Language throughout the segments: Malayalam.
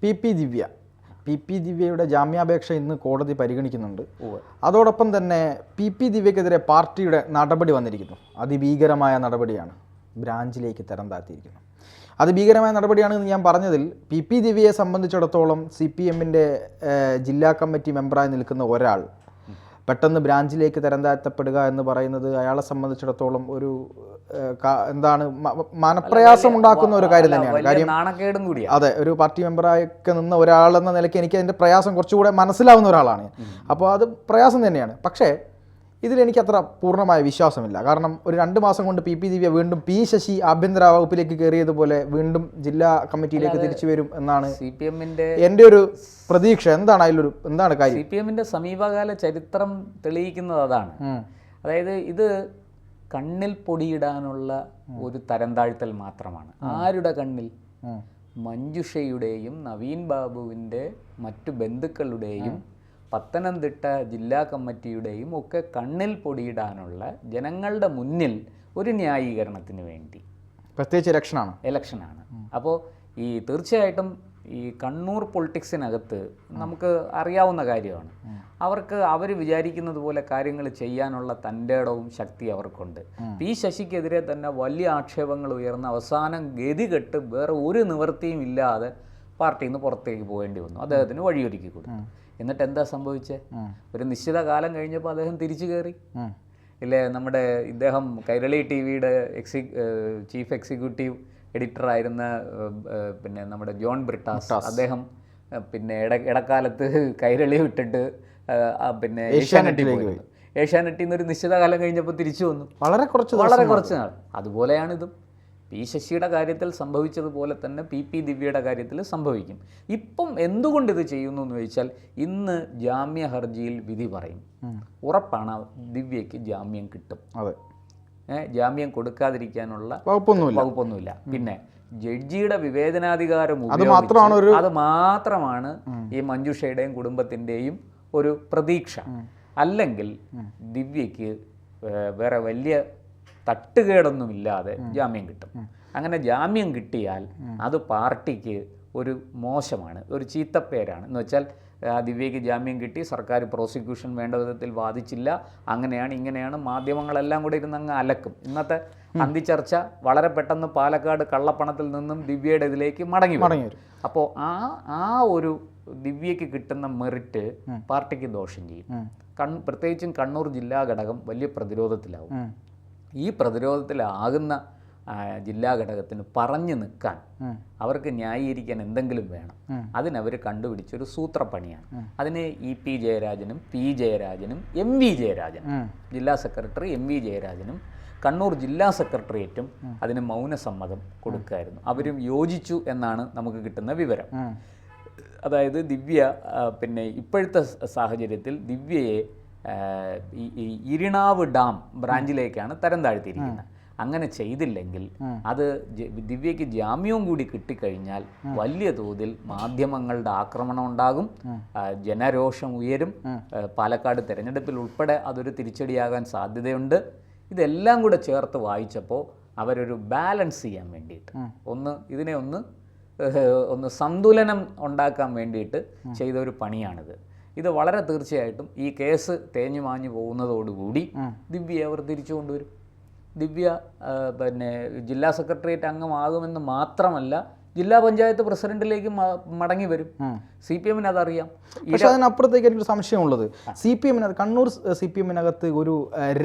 പി പി ദിവ്യയുടെ ജാമ്യാപേക്ഷ ഇന്ന് കോടതി പരിഗണിക്കുന്നുണ്ട്. അതോടൊപ്പം തന്നെ പി ദിവ്യക്കെതിരെ പാർട്ടിയുടെ നടപടി വന്നിരിക്കുന്നു. അതിഭീകരമായ നടപടിയാണ്, ബ്രാഞ്ചിലേക്ക് തരം താഴ്ത്തിയിരിക്കുന്നു. അതിഭീകരമായ നടപടിയാണെന്ന് ഞാൻ പറഞ്ഞതിൽ പി ദിവ്യയെ സംബന്ധിച്ചിടത്തോളം CPMൻ്റെ ജില്ലാ കമ്മിറ്റി മെമ്പറായി നിൽക്കുന്ന ഒരാൾ പെട്ടെന്ന് ബ്രാഞ്ചിലേക്ക് തരം താഴ്ത്തപ്പെടുക എന്ന് പറയുന്നത് അയാളെ സംബന്ധിച്ചിടത്തോളം ഒരു എന്താണ് മനപ്രയാസം ഉണ്ടാക്കുന്ന ഒരു കാര്യം തന്നെയാണ്. കാര്യം നാണക്കേടും കൂടി. അതെ, ഒരു പാർട്ടി മെമ്പറായൊക്കെ നിന്ന ഒരാളെന്ന നിലയ്ക്ക് എനിക്ക് അതിൻ്റെ പ്രയാസം കുറച്ചുകൂടെ മനസ്സിലാവുന്ന ഒരാളാണ്. അപ്പോൾ അത് പ്രയാസം തന്നെയാണ്. പക്ഷേ ഇതിലെനിക്ക് അത്ര പൂർണ്ണമായ വിശ്വാസമില്ല. കാരണം ഒരു 2 മാസം കൊണ്ട് പി ദിവ്യ വീണ്ടും പി ശശി ആഭ്യന്തര വകുപ്പിലേക്ക് കയറിയതുപോലെ വീണ്ടും ജില്ലാ കമ്മിറ്റിയിലേക്ക് തിരിച്ചു വരും എന്നാണ് CPMൻ്റെ എൻ്റെ ഒരു പ്രതീക്ഷ. എന്താണ് കാര്യം? CPMൻ്റെ സമീപകാല ചരിത്രം തെളിയിക്കുന്നത് അതാണ്. അതായത് ഇത് കണ്ണിൽ പൊടിയിടാനുള്ള ഒരു തരം താഴ്ത്തൽ മാത്രമാണ്. ആരുടെ കണ്ണിൽ? മഞ്ജുഷയുടെയും നവീൻ ബാബുവിൻ്റെ മറ്റു ബന്ധുക്കളുടെയും പത്തനംതിട്ട ജില്ലാ കമ്മിറ്റിയുടെയും ഒക്കെ കണ്ണിൽ പൊടിയിടാനുള്ള ജനങ്ങളുടെ മുന്നിൽ ഒരു ന്യായീകരണത്തിന് വേണ്ടി പ്രത്യേകിച്ച് ഇലക്ഷനാണ്. അപ്പോൾ ഈ തീർച്ചയായിട്ടും ഈ കണ്ണൂർ പൊളിറ്റിക്സിനകത്ത് നമുക്ക് അറിയാവുന്ന കാര്യമാണ്. അവർ വിചാരിക്കുന്നത് പോലെ കാര്യങ്ങൾ ചെയ്യാനുള്ള തൻ്റെ ഇടവും ശക്തി അവർക്കുണ്ട്. പി ശശിക്കെതിരെ തന്നെ വലിയ ആക്ഷേപങ്ങൾ ഉയർന്ന അവസാനം ഗതികെട്ട് വേറെ ഒരു നിവൃത്തിയും ഇല്ലാതെ പാർട്ടിയിൽ നിന്ന് പുറത്തേക്ക് പോകേണ്ടി വന്നു. അദ്ദേഹത്തിന് വഴിയൊരുക്കി കൊടുത്തു. എന്നിട്ട് എന്താ സംഭവിച്ചത്? ഒരു നിശ്ചിത കാലം കഴിഞ്ഞപ്പോൾ അദ്ദേഹം തിരിച്ചു കയറി. ഇല്ലേ, നമ്മുടെ ഇദ്ദേഹം കൈരളി TV-യുടെ ചീഫ് എക്സിക്യൂട്ടീവ് എഡിറ്ററായിരുന്ന പിന്നെ നമ്മുടെ ജോൺ ബ്രിട്ടാസ്, അദ്ദേഹം പിന്നെ ഇടക്കാലത്ത് കൈരളി വിട്ടിട്ട് പിന്നെ ഏഷ്യാനെറ്റിൽ പോയിരുന്നു. ഏഷ്യാനെറ്റിൽ നിന്ന് ഒരു നിശ്ചിത കാലം കഴിഞ്ഞപ്പോൾ തിരിച്ചു വന്നു. വളരെ കുറച്ച് നാൾ. അതുപോലെയാണിതും. പി ശശിയുടെ കാര്യത്തിൽ സംഭവിച്ചതുപോലെ തന്നെ പി ദിവ്യയുടെ കാര്യത്തിൽ സംഭവിക്കും. ഇപ്പം എന്തുകൊണ്ട് ഇത് ചെയ്യുന്നു എന്ന് ചോദിച്ചാൽ, ഇന്ന് ജാമ്യ ഹർജിയിൽ വിധി പറയും. ഉറപ്പാണ് ദിവ്യയ്ക്ക് ജാമ്യം കിട്ടും. ജാമ്യം കൊടുക്കാതിരിക്കാനുള്ള വകുപ്പൊന്നുമില്ല. പിന്നെ ജഡ്ജിയുടെ വിവേചനാധികാരം അത് മാത്രമാണ് ഈ മഞ്ജുഷയുടെയും കുടുംബത്തിൻ്റെയും ഒരു പ്രതീക്ഷ. അല്ലെങ്കിൽ ദിവ്യയ്ക്ക് വേറെ വലിയ തട്ടുകേടൊന്നുമില്ലാതെ ജാമ്യം കിട്ടും. അങ്ങനെ ജാമ്യം കിട്ടിയാൽ അത് പാർട്ടിക്ക് ഒരു മോശമാണ്, ഒരു ചീത്തപ്പേരാണ്. എന്ന് വെച്ചാൽ ദിവ്യയ്ക്ക് ജാമ്യം കിട്ടി, സർക്കാർ പ്രോസിക്യൂഷൻ വേണ്ട വിധത്തിൽ വാദിച്ചില്ല, അങ്ങനെയാണ് ഇങ്ങനെയാണ്, മാധ്യമങ്ങളെല്ലാം കൂടെ ഇരുന്ന് അങ്ങ് അലക്കും. ഇന്നത്തെ അന്തിച്ചർച്ച വളരെ പെട്ടെന്ന് പാലക്കാട് കള്ളപ്പണത്തിൽ നിന്നും ദിവ്യയുടെ ഇതിലേക്ക് മടങ്ങി വരും. അപ്പോൾ ആ ഒരു ദിവ്യയ്ക്ക് കിട്ടുന്ന മെറിറ്റ് പാർട്ടിക്ക് ദോഷം ചെയ്യും. പ്രത്യേകിച്ചും കണ്ണൂർ ജില്ലാ ഘടകം വലിയ പ്രതിരോധത്തിലാവും. ഈ പ്രതിരോധത്തിലാകുന്ന ജില്ലാ ഘടകത്തിന് പറഞ്ഞു നിൽക്കാൻ, അവർക്ക് ന്യായീകരിക്കാൻ എന്തെങ്കിലും വേണം. അതിനവർ കണ്ടുപിടിച്ചൊരു സൂത്രപ്പണിയാണ്. അതിന് EP ജയരാജനും P ജയരാജനും MV ജയരാജനും, ജില്ലാ സെക്രട്ടറി MV ജയരാജനും കണ്ണൂർ ജില്ലാ സെക്രട്ടേറിയറ്റും അതിന് മൗനസമ്മതം കൊടുക്കുകയായിരുന്നു. അവരും യോജിച്ചു എന്നാണ് നമുക്ക് കിട്ടുന്ന വിവരം. അതായത് ദിവ്യ പിന്നെ ഇപ്പോഴത്തെ സാഹചര്യത്തിൽ ദിവ്യയെ ഈ ഇരിണാവ് ഡാം ബ്രാഞ്ചിലേക്കാണ് തരം താഴ്ത്തിയിരിക്കുന്നത്. അങ്ങനെ ചെയ്തില്ലെങ്കിൽ അത് ദിവ്യയ്ക്ക് ജാമ്യവും കൂടി കിട്ടിക്കഴിഞ്ഞാൽ വലിയ തോതിൽ മാധ്യമങ്ങളുടെ ആക്രമണം ഉണ്ടാകും, ജനരോഷം ഉയരും. പാലക്കാട് തെരഞ്ഞെടുപ്പിൽ ഉൾപ്പെടെ അതൊരു തിരിച്ചടിയാകാൻ സാധ്യതയുണ്ട്. ഇതെല്ലാം കൂടെ ചേർത്ത് വായിച്ചപ്പോൾ അവരൊരു ബാലൻസ് ചെയ്യാൻ വേണ്ടിയിട്ട് ഇതിനെ ഒന്ന് സന്തുലനം ഉണ്ടാക്കാൻ വേണ്ടിയിട്ട് ചെയ്ത ഒരു പണിയാണിത്. ഇത് വളരെ തീർച്ചയായിട്ടും ഈ കേസ് തേഞ്ഞു മാഞ്ഞു പോകുന്നതോടുകൂടി ദിവ്യയെ അവർ തിരിച്ചു കൊണ്ടുവരും. ദിവ്യ പിന്നെ ജില്ലാ സെക്രട്ടേറിയറ്റ് അംഗമാകുമെന്ന് മാത്രമല്ല, ജില്ലാ പഞ്ചായത്ത് പ്രസിഡന്റിലേക്ക് മടങ്ങി വരും. CPMന് അതറിയാം. പക്ഷെ അതിനപ്പുറത്തേക്ക് എനിക്കൊരു സംശയമുള്ളത്, കണ്ണൂർ CPMനകത്ത് ഒരു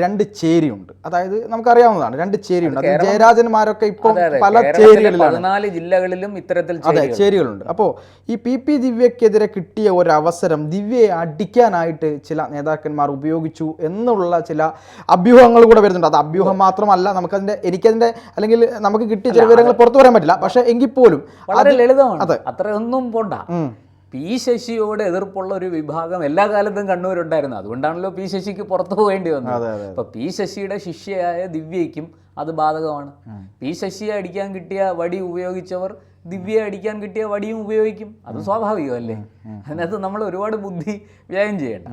2 ചേരിയുണ്ട്. അതായത് നമുക്കറിയാവുന്നതാണ് 2 ചേരിയുണ്ട്. അത് ജയരാജന്മാരൊക്കെ ഇപ്പോൾ പല ചേരികളിലാണ്. 14 ജില്ലകളിലും ഇത്തരത്തിൽ ചേരികളുണ്ട്. അപ്പോൾ ഈ പി ദിവ്യക്കെതിരെ കിട്ടിയ ഒരു അവസരം ദിവ്യയെ അടിക്കാനായിട്ട് ചില നേതാക്കന്മാർ ഉപയോഗിച്ചു എന്നുള്ള ചില അഭ്യൂഹങ്ങൾ കൂടെ വരുന്നുണ്ട്. അത് അഭ്യൂഹം മാത്രമല്ല, എനിക്കതിന്റെ അല്ലെങ്കിൽ നമുക്ക് കിട്ടിയ ചില വിവരങ്ങൾ പുറത്തു പറയാൻ പറ്റില്ല. പക്ഷെ എങ്കിൽ പോലും വളരെ ലളിതമാണ്, അത്രയൊന്നും പോണ്ട. പി ശശിയോട് എതിർപ്പുള്ള ഒരു വിഭാഗം എല്ലാ കാലത്തും കണ്ണൂരുണ്ടായിരുന്നു. അതുകൊണ്ടാണല്ലോ പി ശശിക്ക് പുറത്തു പോകേണ്ടി വന്നത്. അപ്പൊ പി ശശിയുടെ ശിഷ്യയായ ദിവ്യയ്ക്കും അത് ബാധകമാണ്. പി ശശിയെ അടിക്കാൻ കിട്ടിയ വടി ഉപയോഗിച്ചവർ ദിവ്യയെ അടിക്കാൻ കിട്ടിയ വടിയും ഉപയോഗിക്കും. അത് സ്വാഭാവികമല്ലേ. അതിനകത്ത് നമ്മൾ ഒരുപാട് ബുദ്ധി വ്യയം ചെയ്യണ്ട.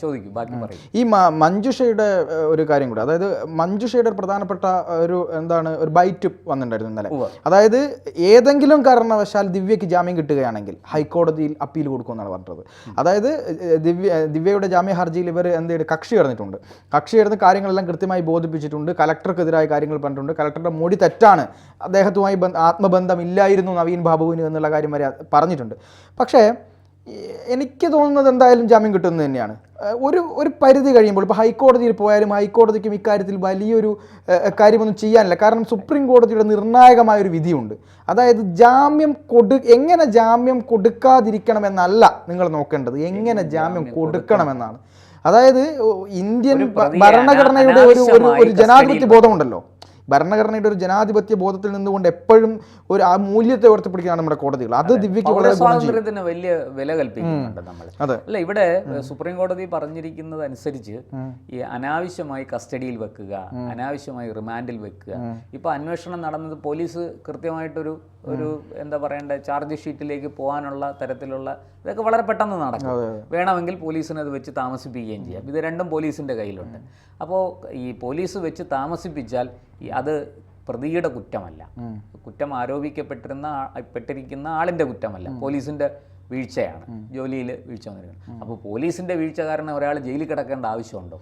ചോദിക്കും, ബാക്കി പറയും. ഈ മഞ്ജുഷയുടെ ഒരു കാര്യം കൂടെ, അതായത് മഞ്ജുഷയുടെ പ്രധാനപ്പെട്ട ഒരു ബൈറ്റ് വന്നിട്ടുണ്ടായിരുന്നു ഇന്നലെ. അതായത് ഏതെങ്കിലും കാരണവശാൽ ദിവ്യയ്ക്ക് ജാമ്യം കിട്ടുകയാണെങ്കിൽ ഹൈക്കോടതിയിൽ അപ്പീൽ കൊടുക്കുമെന്നാണ് പറഞ്ഞത്. അതായത് ദിവ്യയുടെ ജാമ്യ ഹർജിയിൽ ഇവർ കക്ഷി ചേർന്നിട്ടുണ്ട്. കക്ഷി ചേർന്ന് കാര്യങ്ങളെല്ലാം കൃത്യമായി ബോധിപ്പിച്ചിട്ടുണ്ട്. കലക്ടർക്കെതിരായ കാര്യങ്ങൾ പറഞ്ഞിട്ടുണ്ട്. കലക്ടറുടെ മൊഴി തെറ്റാണ്, അദ്ദേഹത്തുമായി ആത്മബന്ധം ഇല്ലായിരുന്നു നവീൻ ബാബുവിന് എന്നുള്ള കാര്യം വരെ പറഞ്ഞിട്ടുണ്ട്. പക്ഷേ എനിക്ക് തോന്നുന്നത് എന്തായാലും ജാമ്യം കിട്ടുന്നത് തന്നെയാണ്. ഒരു പരിധി കഴിയുമ്പോൾ ഇപ്പോൾ ഹൈക്കോടതിയിൽ പോയാലും ഹൈക്കോടതിക്കും ഇക്കാര്യത്തിൽ വലിയൊരു കാര്യമൊന്നും ചെയ്യാനില്ല. കാരണം സുപ്രീം കോടതിയുടെ നിർണായകമായൊരു വിധിയുണ്ട്. അതായത് എങ്ങനെ ജാമ്യം കൊടുക്കാതിരിക്കണമെന്നല്ല നിങ്ങൾ നോക്കേണ്ടത്, എങ്ങനെ ജാമ്യം കൊടുക്കണമെന്നാണ്. അതായത് ഇന്ത്യൻ ഭരണഘടനയുടെ ഒരു ജനാധിപത്യ ബോധമുണ്ടല്ലോ. ഭരണഘടനയുടെ ഒരു ജനാധിപത്യ ബോധത്തിൽ നിന്നുകൊണ്ട് എപ്പോഴും ആ മൂല്യത്തെ ഉയർത്തിപ്പിടിക്കുകയാണ് നമ്മുടെ കോടതികൾ. അത് ദിവ്യയ്ക്ക് വളരെ സ്വാതന്ത്ര്യത്തിന് വലിയ വില കൽപ്പിക്കുന്നുണ്ട് നമ്മൾ. അല്ല, ഇവിടെ സുപ്രീം കോടതി പറഞ്ഞിരിക്കുന്നത് അനുസരിച്ച് ഈ അനാവശ്യമായി കസ്റ്റഡിയിൽ വെക്കുക, അനാവശ്യമായി റിമാൻഡിൽ വെക്കുക. ഇപ്പൊ അന്വേഷണം നടന്നത് പോലീസ് കൃത്യമായിട്ടൊരു എന്താ പറയണ്ടേ, ചാർജ് ഷീറ്റിലേക്ക് പോകാനുള്ള തരത്തിലുള്ള ഇതൊക്കെ വളരെ പെട്ടെന്ന് നടക്കും. വേണമെങ്കിൽ പോലീസിനെ അത് വെച്ച് താമസിപ്പിക്കുകയും ചെയ്യാം. ഇത് രണ്ടും പോലീസിന്റെ കയ്യിലുണ്ട്. അപ്പോൾ ഈ പോലീസ് വെച്ച് താമസിപ്പിച്ചാൽ അത് പ്രതിയുടെ കുറ്റമല്ല, കുറ്റം ആരോപിക്കപ്പെട്ടിരിക്കുന്ന ആളിന്റെ കുറ്റമല്ല, പോലീസിന്റെ വീഴ്ചയാണ്, ജോലിയിൽ വീഴ്ച വന്നിരിക്കുന്നത്. അപ്പോൾ പോലീസിന്റെ വീഴ്ച കാരണം ഒരാൾ ജയിലിൽ കിടക്കേണ്ട ആവശ്യമുണ്ടോ?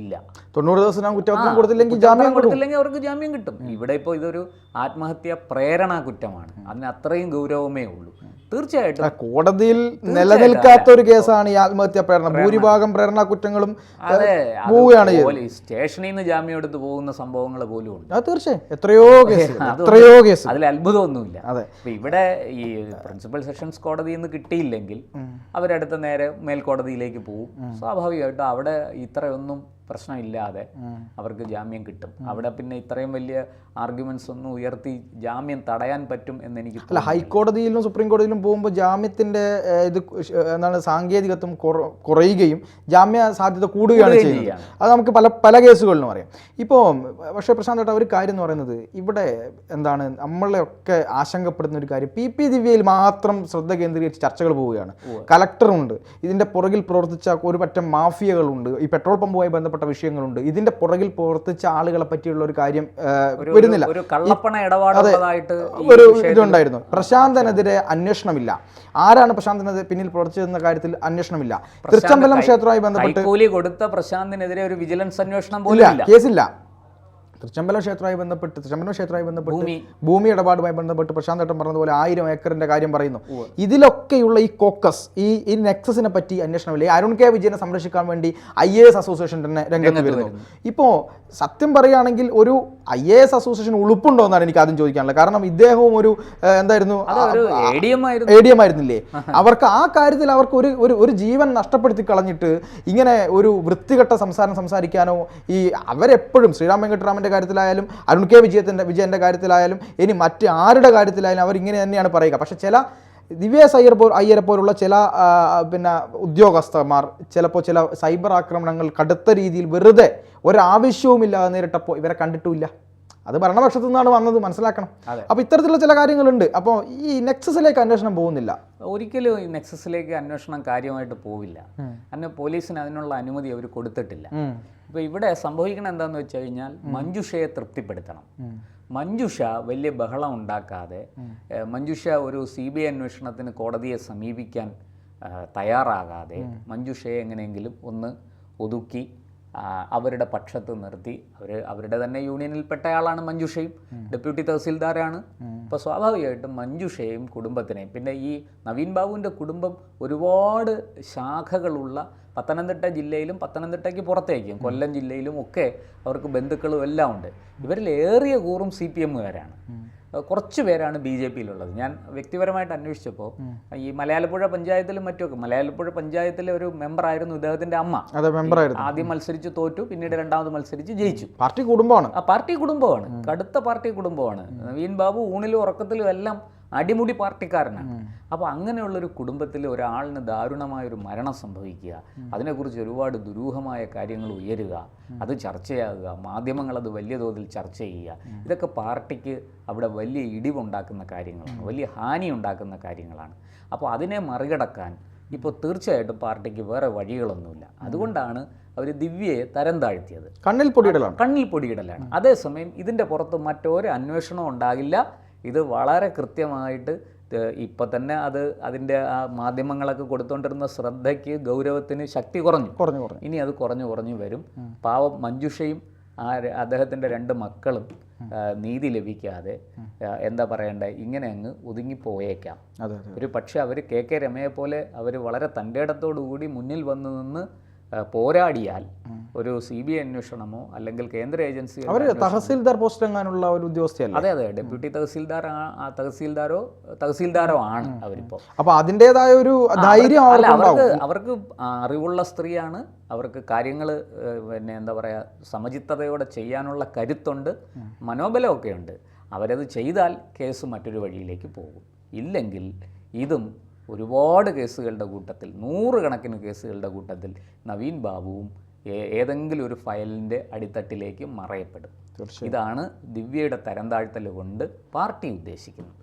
ഇല്ല. 90 ദിവസം കുറ്റം കൊടുത്തില്ലെങ്കിൽ അവർക്ക് ജാമ്യം കിട്ടും. ഇവിടെ ഇപ്പോൾ ഇതൊരു ആത്മഹത്യ പ്രേരണ കുറ്റമാണ്, അതിന് അത്രയും ഗൗരവമേ ഉള്ളൂ. തീർച്ചയായിട്ടും കോടതിയിൽ നിലനിൽക്കാത്ത ഒരു കേസാണ് ഈ ആത്മഹത്യ പ്രേരണ. ഭൂരിഭാഗം പ്രേരണ കുറ്റങ്ങളും സ്റ്റേഷനിൽ നിന്ന് ജാമ്യം എടുത്ത് പോകുന്ന സംഭവങ്ങൾ പോലും ഉണ്ട്. തീർച്ചയായും എത്രയോ കേസ്, അതിൽ അത്ഭുതമൊന്നുമില്ല. ഇവിടെ ഈ പ്രിൻസിപ്പൽ സെഷൻസ് കോടതിയിൽ നിന്ന് കിട്ടിയില്ലെങ്കിൽ അവരടുത്ത് നേരെ മേൽക്കോടതിയിലേക്ക് പോകും. സ്വാഭാവികമായിട്ടും അവിടെ ഇത്രയൊന്നും പ്രശ്നമില്ലാതെ അവർക്ക് ജാമ്യം കിട്ടും. അവിടെ പിന്നെ ഇത്രയും വലിയ ആർഗ്യുമെന്റ്സ് ഒന്നും ഉയർത്തി ജാമ്യം തടയാൻ പറ്റും എന്ന് എനിക്ക് അല്ല. ഹൈക്കോടതിയിലും സുപ്രീം കോടതിയിലും പോകുമ്പോൾ ജാമ്യത്തിന്റെ സാങ്കേതികത്വം കുറയുകയും ജാമ്യ സാധ്യത കൂടുകയാണ് ചെയ്യുന്നത്. അത് നമുക്ക് പല കേസുകളിലും അറിയാം. ഇപ്പോൾ പക്ഷേ പ്രശാന്ത് ഏട്ടാ, ഒരു കാര്യം എന്ന് പറയുന്നത് ഇവിടെ നമ്മളെയൊക്കെ ആശങ്കപ്പെടുന്ന ഒരു കാര്യം, പി ദിവ്യയിൽ മാത്രം ശ്രദ്ധ കേന്ദ്രീകരിച്ച് ചർച്ചകൾ പോവുകയാണ്. കലക്ടറുണ്ട്, ഇതിന്റെ പുറകിൽ പ്രവർത്തിച്ച ഒരു പറ്റം മാഫിയകളുണ്ട്, ഈ പെട്രോൾ പമ്പുമായി ബന്ധപ്പെട്ട വിഷയങ്ങളുണ്ട്, ഇതിന്റെ പുറകിൽ പ്രവർത്തിച്ച ആളുകളെ പറ്റിയുള്ള ഒരു കാര്യം വരുന്നില്ല. ഒരു ഇതുണ്ടായിരുന്നു. പ്രശാന്തനെതിരെ അന്വേഷണമില്ല. ആരാണ് പ്രശാന്തിനെതിരെ പിന്നിൽ പ്രവർത്തിച്ചതെന്ന കാര്യത്തിൽ അന്വേഷണമില്ല. തൃച്ചംബലം ക്ഷേത്രവുമായി ബന്ധപ്പെട്ട് കൊടുത്ത പ്രശാന്തിനെതിരെ ഒരു വിജിലൻസ് അന്വേഷണം പോലും കേസില്ല. തൃച്ചംബലം ക്ഷേത്രവുമായി ബന്ധപ്പെട്ട് ഭൂമി ഇടപാടുമായി ബന്ധപ്പെട്ട് പ്രശാന്ത് ഏട്ടൻ പറഞ്ഞതുപോലെ 1000 ഏക്കറിന്റെ കാര്യം പറയുന്നു. ഇതിലൊക്കെയുള്ള ഈ കോക്കസ്, ഈ നെക്സസിനെ പറ്റി അന്വേഷണമില്ല. അരുൺ കെ വിജയനെ സംരക്ഷിക്കാൻ വേണ്ടി IAS അസോസിയേഷൻ തന്നെ രംഗത്ത് വരുന്നു. ഇപ്പോൾ സത്യം പറയുകയാണെങ്കിൽ ഒരു IAS അസോസിയേഷൻ ഉളുപ്പുണ്ടോ എന്നാണ് എനിക്ക് ആദ്യം ചോദിക്കാനുള്ളത്. കാരണം ഇദ്ദേഹവും ഒരു ADM ആയിരുന്നില്ലേ? അവർക്ക് ആ കാര്യത്തിൽ അവർക്ക് ഒരു ജീവൻ നഷ്ടപ്പെടുത്തി കളഞ്ഞിട്ട് ഇങ്ങനെ ഒരു വൃത്തികെട്ട സംസാരിക്കാനോ, ഈ അവരെപ്പോഴും ശ്രീറാം വെങ്കട്ടരാമന്റെ കാര്യത്തിലായാലും അരുൺ കെ വിജയന്റെ കാര്യത്തിലായാലും ഇനി മറ്റ് ആരുടെ കാര്യത്തിലായാലും അവർ ഇങ്ങനെ തന്നെയാണ് പറയുക. പക്ഷെ ചില ദിവ്യാസ് അയ്യരെ പോലുള്ള ചില ഉദ്യോഗസ്ഥന്മാർ ചിലപ്പോൾ ചില സൈബർ ആക്രമണങ്ങൾ കടുത്ത രീതിയിൽ വെറുതെ ഒരാവശ്യവുമില്ലാതെ നേരിട്ടപ്പോൾ ഇവരെ കണ്ടിട്ടുമില്ല. അത് ഭരണപക്ഷത്തു നിന്നാണ് വന്നത്, മനസ്സിലാക്കണം. അപ്പോൾ ഇത്തരത്തിലുള്ള ചില കാര്യങ്ങളുണ്ട്. അപ്പോൾ ഈ നെക്സസിലേക്ക് അന്വേഷണം പോകുന്നില്ല. ഒരിക്കലും ഈ നെക്സസിലേക്ക് അന്വേഷണം കാര്യമായിട്ട് പോവില്ല. കാരണം പോലീസിന് അതിനുള്ള അനുമതി അവർ കൊടുത്തിട്ടില്ല. ഇപ്പോൾ ഇവിടെ സംഭവിക്കണം എന്താണെന്ന് വെച്ച് കഴിഞ്ഞാൽ മഞ്ജുഷയെ തൃപ്തിപ്പെടുത്തണം. മഞ്ജുഷ വലിയ ബഹളം ഉണ്ടാക്കാതെ, മഞ്ജുഷ ഒരു CBI അന്വേഷണത്തിന് കോടതിയെ സമീപിക്കാൻ തയ്യാറാകാതെ മഞ്ജുഷയെ എങ്ങനെയെങ്കിലും ഒന്ന് ഒതുക്കി അവരുടെ പക്ഷത്ത് നിർത്തി. അവരുടെ തന്നെ യൂണിയനിൽപ്പെട്ടയാളാണ് മഞ്ജുഷയും, ഡെപ്യൂട്ടി തഹസീൽദാരാണ്. അപ്പോൾ സ്വാഭാവികമായിട്ടും മഞ്ജുഷയും കുടുംബത്തിനെയും, പിന്നെ ഈ നവീൻ ബാബുവിൻ്റെ കുടുംബം ഒരുപാട് ശാഖകളുള്ള പത്തനംതിട്ട ജില്ലയിലും പത്തനംതിട്ടയ്ക്ക് പുറത്തേക്കും കൊല്ലം ജില്ലയിലും ഒക്കെ അവർക്ക് ബന്ധുക്കളും എല്ലാം ഉണ്ട്. ഇവരിൽ ഏറിയ കൂറും CPMകാരാണ്. കുറച്ച് പേരാണ് BJPയിലുള്ളത്. ഞാൻ വ്യക്തിപരമായിട്ട് അന്വേഷിച്ചപ്പോൾ ഈ മലയാലപ്പുഴ പഞ്ചായത്തിലും മറ്റുമൊക്കെ, മലയാലപ്പുഴ പഞ്ചായത്തിലെ ഒരു മെമ്പറായിരുന്നു ഇദ്ദേഹത്തിന്റെ അമ്മ. ആദ്യം മത്സരിച്ച് തോറ്റു, പിന്നീട് രണ്ടാമത് മത്സരിച്ച് ജയിച്ചു. പാർട്ടി കുടുംബമാണ്. കടുത്ത പാർട്ടി കുടുംബമാണ്. നവീൻ ബാബു ഊണിലും ഉറക്കത്തിലും എല്ലാം അടിമുടി പാർട്ടിക്കാരനാണ്. അപ്പോൾ അങ്ങനെയുള്ളൊരു കുടുംബത്തിൽ ഒരാളിന് ദാരുണമായൊരു മരണം സംഭവിക്കുക, അതിനെക്കുറിച്ച് ഒരുപാട് ദുരൂഹമായ കാര്യങ്ങൾ ഉയരുക, അത് ചർച്ചയാകുക, മാധ്യമങ്ങളത് വലിയ തോതിൽ ചർച്ച ചെയ്യുക, ഇതൊക്കെ പാർട്ടിക്ക് അവിടെ വലിയ ഇടിവുണ്ടാക്കുന്ന കാര്യങ്ങളാണ്, വലിയ ഹാനി ഉണ്ടാക്കുന്ന കാര്യങ്ങളാണ്. അപ്പോൾ അതിനെ മറികടക്കാൻ ഇപ്പോൾ തീർച്ചയായിട്ടും പാർട്ടിക്ക് വേറെ വഴികളൊന്നുമില്ല. അതുകൊണ്ടാണ് അവർ ദിവ്യയെ തരം താഴ്ത്തിയത്. കണ്ണിൽ പൊടിയിടലാണ്. അതേസമയം ഇതിൻ്റെ പുറത്ത് മറ്റൊരു അന്വേഷണവും ഉണ്ടാകില്ല. ഇത് വളരെ കൃത്യമായിട്ട് ഇപ്പം തന്നെ അതിൻ്റെ ആ മാധ്യമങ്ങളൊക്കെ കൊടുത്തുകൊണ്ടിരുന്ന ശ്രദ്ധയ്ക്ക് ഗൗരവത്തിന് ശക്തി കുറഞ്ഞു. ഇനി അത് കുറഞ്ഞു വരും. പാവം മഞ്ജുഷയും അദ്ദേഹത്തിൻ്റെ 2 മക്കളും നീതി ലഭിക്കാതെ എന്താ പറയണ്ടേ ഇങ്ങനെ അങ്ങ് ഒതുങ്ങിപ്പോയേക്കാം. ഒരു പക്ഷേ അവർ കെ രമയെ പോലെ അവർ വളരെ തൻ്റെ ഇടത്തോടു കൂടി മുന്നിൽ വന്നു നിന്ന് പോരാടിയാൽ ഒരു CBI അന്വേഷണമോ അല്ലെങ്കിൽ കേന്ദ്ര ഏജൻസി തഹസീൽദാർ പോസ്റ്റ് എങ്ങാനുള്ള ഒരു ഉദ്യോഗസ്ഥയല്ല. അതെ ഡെപ്യൂട്ടി തഹസീൽദാരോ ആണ് അവരിപ്പോൾ. അപ്പോൾ അതിൻ്റെതായ ഒരു ധൈര്യം അവർക്ക് അറിവുള്ള സ്ത്രീയാണ്. അവർക്ക് കാര്യങ്ങൾ പിന്നെ എന്താ പറയുക സമചിത്തതയോടെ ചെയ്യാനുള്ള കരുത്തുണ്ട്, മനോബലമൊക്കെ ഉണ്ട്. അവരത് ചെയ്താൽ കേസ് മറ്റൊരു വഴിയിലേക്ക് പോകും. ഇല്ലെങ്കിൽ ഇതും ഒരുപാട് കേസുകളുടെ കൂട്ടത്തിൽ, 100 കണക്കിന് കേസുകളുടെ കൂട്ടത്തിൽ നവീൻ ബാബുവും ഏതെങ്കിലും ഒരു ഫയലിൻ്റെ അടിത്തട്ടിലേക്ക് മറയപ്പെടും. ഇതാണ് ദിവ്യയുടെ തരം താഴ്ത്തൽ കൊണ്ട് പാർട്ടി ഉദ്ദേശിക്കുന്നത്.